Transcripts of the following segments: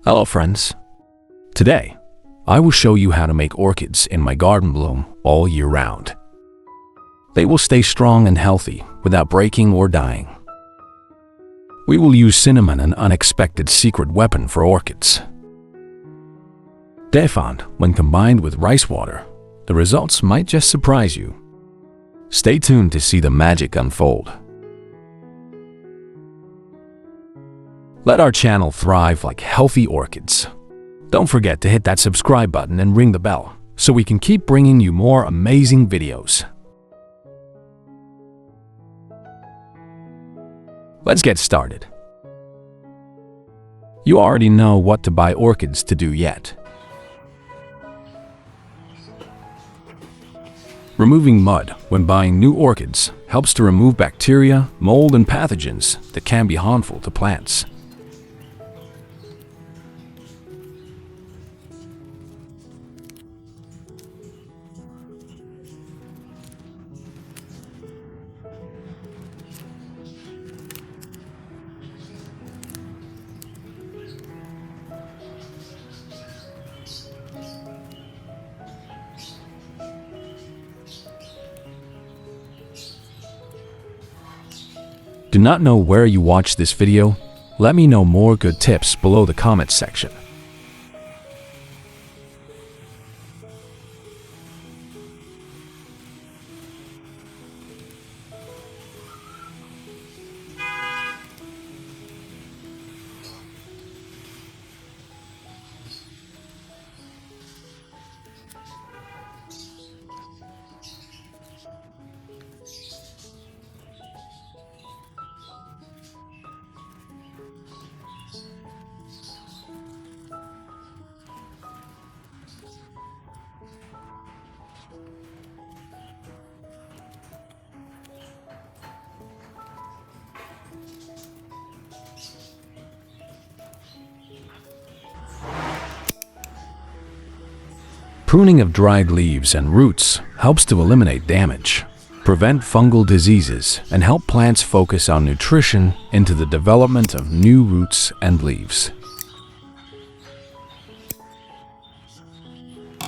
Hello friends. Today, I will show you how to make orchids in my garden bloom all year round. They will stay strong and healthy without breaking or dying. We will use cinnamon, an unexpected secret weapon for orchids. They found when combined with rice water, the results might just surprise you. Stay tuned to see the magic unfold. Let our channel thrive like healthy orchids. Don't forget to hit that subscribe button and ring the bell so we can keep bringing you more amazing videos. Let's get started. You already know what to buy orchids to do yet. Removing mud when buying new orchids helps to remove bacteria, mold, and pathogens that can be harmful to plants. Do not know where you watched this video? Let me know more good tips below the comments section. Pruning of dried leaves and roots helps to eliminate damage, prevent fungal diseases, and help plants focus on nutrition into the development of new roots and leaves.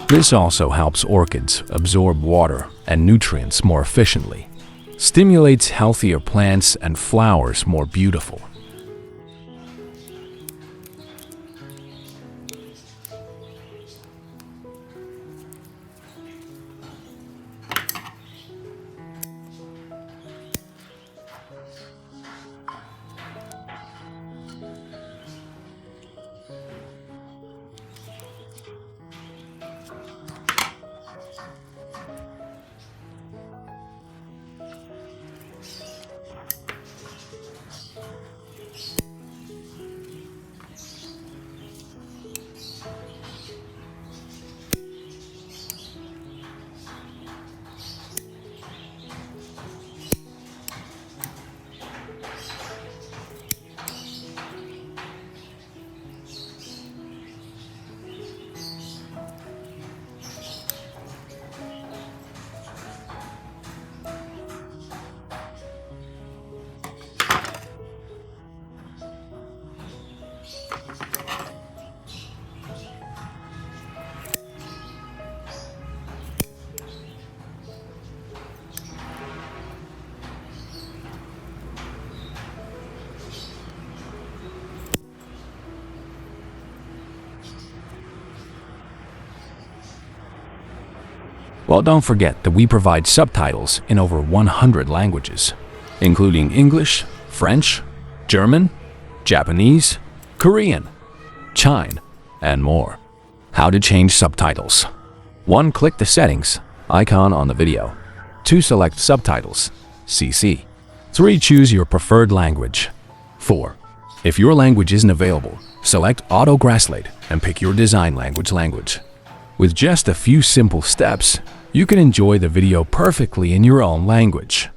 This also helps orchids absorb water and nutrients more efficiently, stimulates healthier plants and flowers more beautiful. Well, don't forget that we provide subtitles in over 100 languages, including English, French, German, Japanese, Korean, Chinese, and more. How to change subtitles. 1. Click the settings icon on the video. 2. Select subtitles, CC. 3. Choose your preferred language. 4. If your language isn't available, select Auto Translate and pick your design language. With just a few simple steps, you can enjoy the video perfectly in your own language.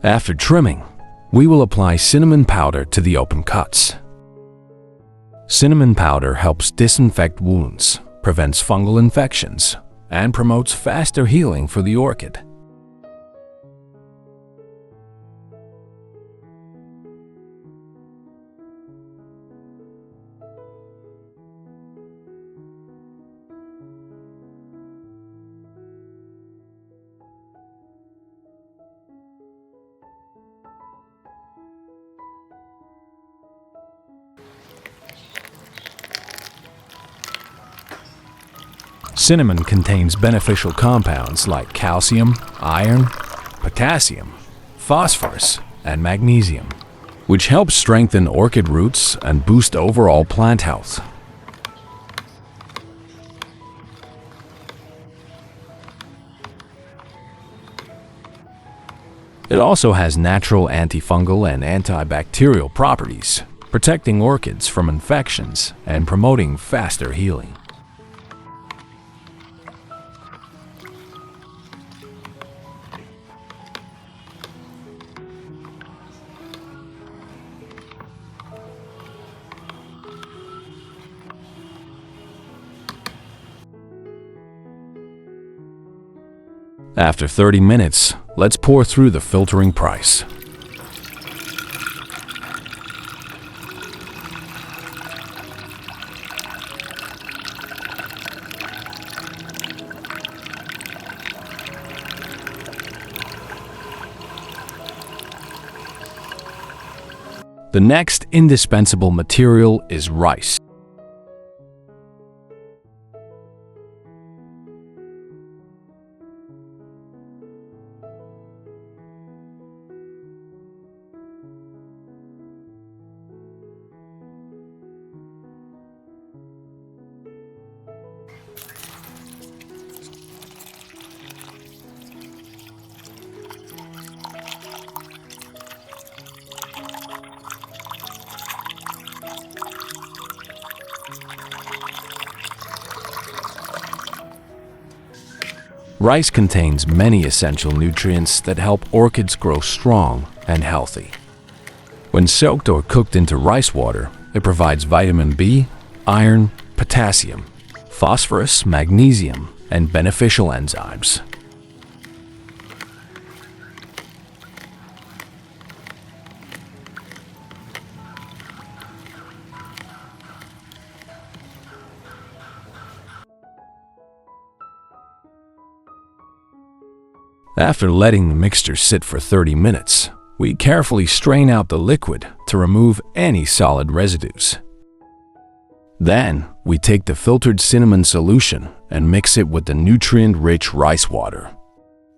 After trimming, we will apply cinnamon powder to the open cuts. Cinnamon powder helps disinfect wounds, prevents fungal infections, and promotes faster healing for the orchid. Cinnamon contains beneficial compounds like calcium, iron, potassium, phosphorus, and magnesium, which helps strengthen orchid roots and boost overall plant health. It also has natural antifungal and antibacterial properties, protecting orchids from infections and promoting faster healing. After 30 minutes, let's pour through the filtering press. The next indispensable material is rice. Rice contains many essential nutrients that help orchids grow strong and healthy. When soaked or cooked into rice water, it provides vitamin B, iron, potassium, phosphorus, magnesium, and beneficial enzymes. After letting the mixture sit for 30 minutes, we carefully strain out the liquid to remove any solid residues. Then, we take the filtered cinnamon solution and mix it with the nutrient-rich rice water.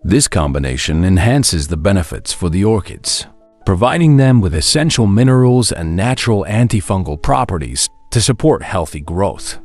This combination enhances the benefits for the orchids, providing them with essential minerals and natural antifungal properties to support healthy growth.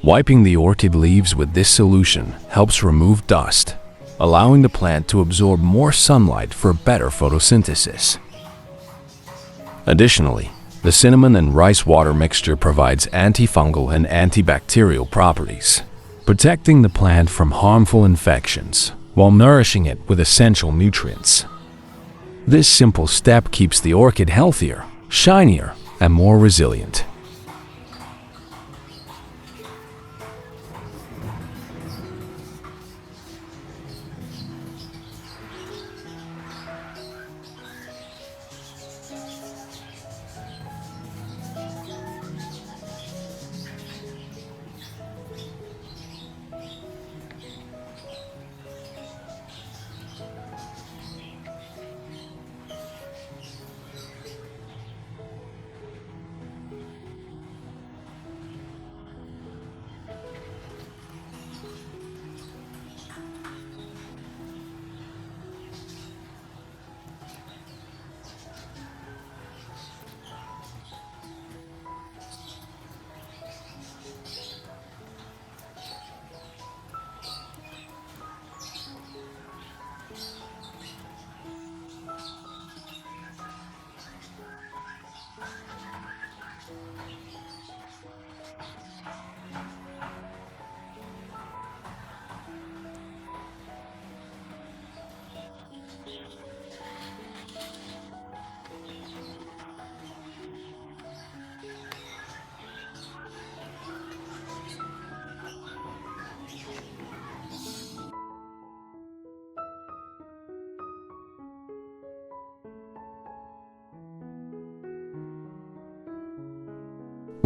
Wiping the orchid leaves with this solution helps remove dust, allowing the plant to absorb more sunlight for better photosynthesis. Additionally, the cinnamon and rice water mixture provides antifungal and antibacterial properties, protecting the plant from harmful infections while nourishing it with essential nutrients. This simple step keeps the orchid healthier, shinier, and more resilient.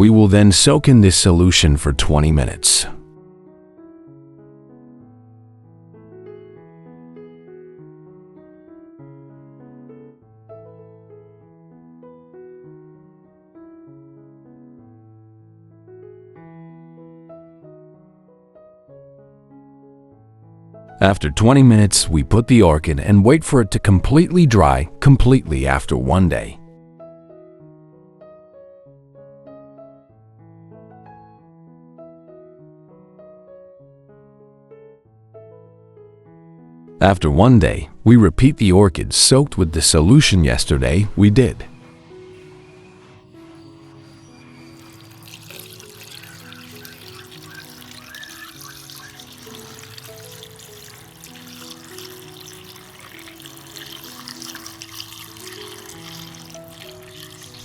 We will then soak in this solution for 20 minutes. After 20 minutes, we put the orchid and wait for it to completely dry completely after 1 day. After 1 day, we repeat the orchid soaked with the solution yesterday we did.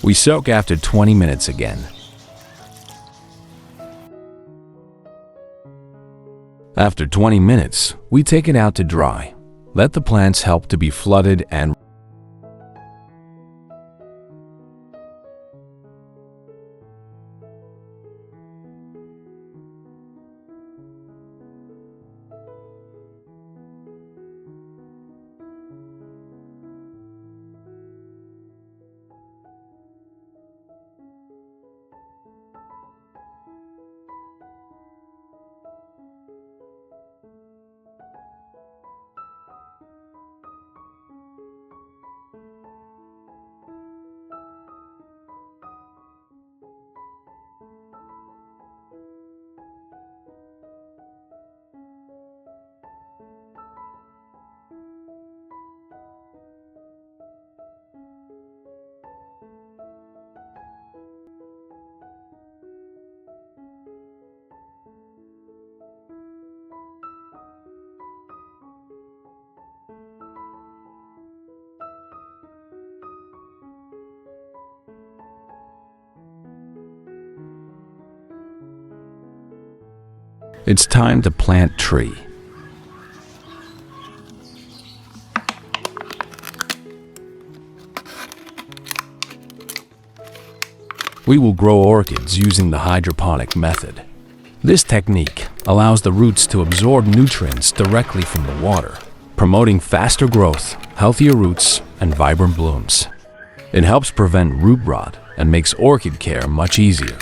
We soak after 20 minutes again. After 20 minutes, we take it out to dry. Let the plants help to be flooded and it's time to plant tree. We will grow orchids using the hydroponic method. This technique allows the roots to absorb nutrients directly from the water, promoting faster growth, healthier roots, and vibrant blooms. It helps prevent root rot and makes orchid care much easier.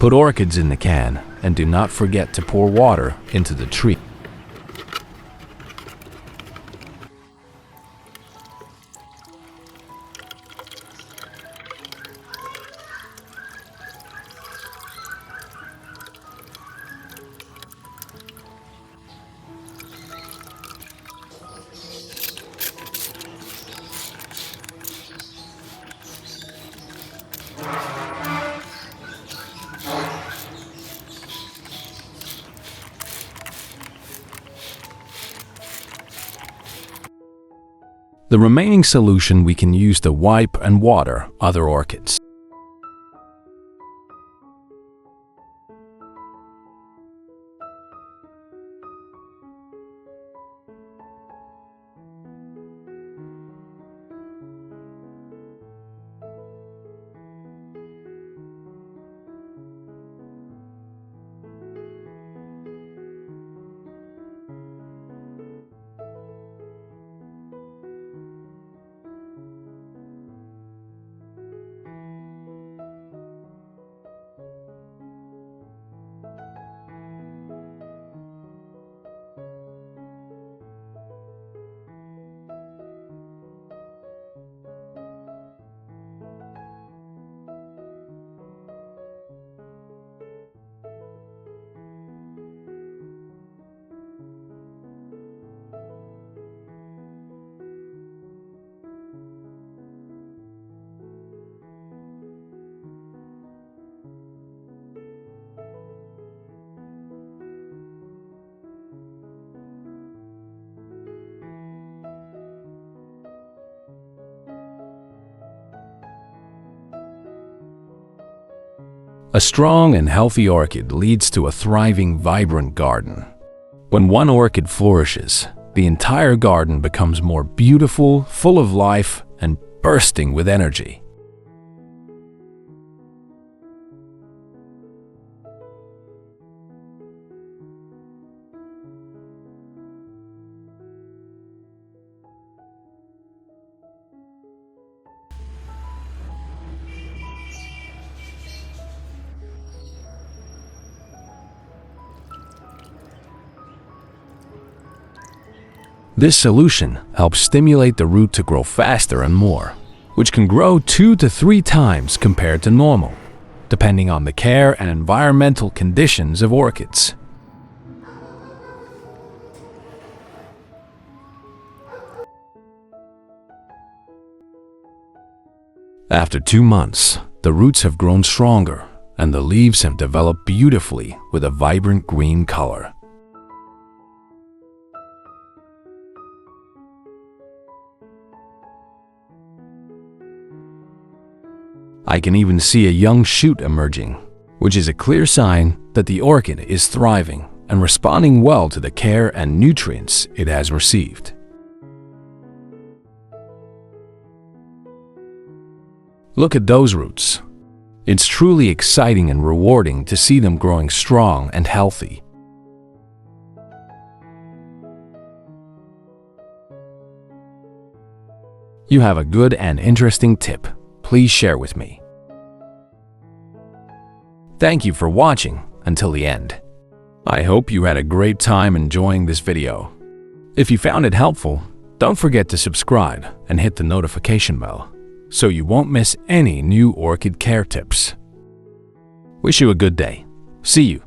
Put orchids in the can and do not forget to pour water into the tree. The remaining solution we can use to wipe and water other orchids. A strong and healthy orchid leads to a thriving, vibrant garden. When one orchid flourishes, the entire garden becomes more beautiful, full of life, and bursting with energy. This solution helps stimulate the root to grow faster and more, which can grow 2 to 3 times compared to normal, depending on the care and environmental conditions of orchids. After 2 months, the roots have grown stronger and the leaves have developed beautifully with a vibrant green color. I can even see a young shoot emerging, which is a clear sign that the orchid is thriving and responding well to the care and nutrients it has received. Look at those roots. It's truly exciting and rewarding to see them growing strong and healthy. You have a good and interesting tip. Please share with me. Thank you for watching until the end. I hope you had a great time enjoying this video. If you found it helpful, don't forget to subscribe and hit the notification bell so you won't miss any new orchid care tips. Wish you a good day. See you.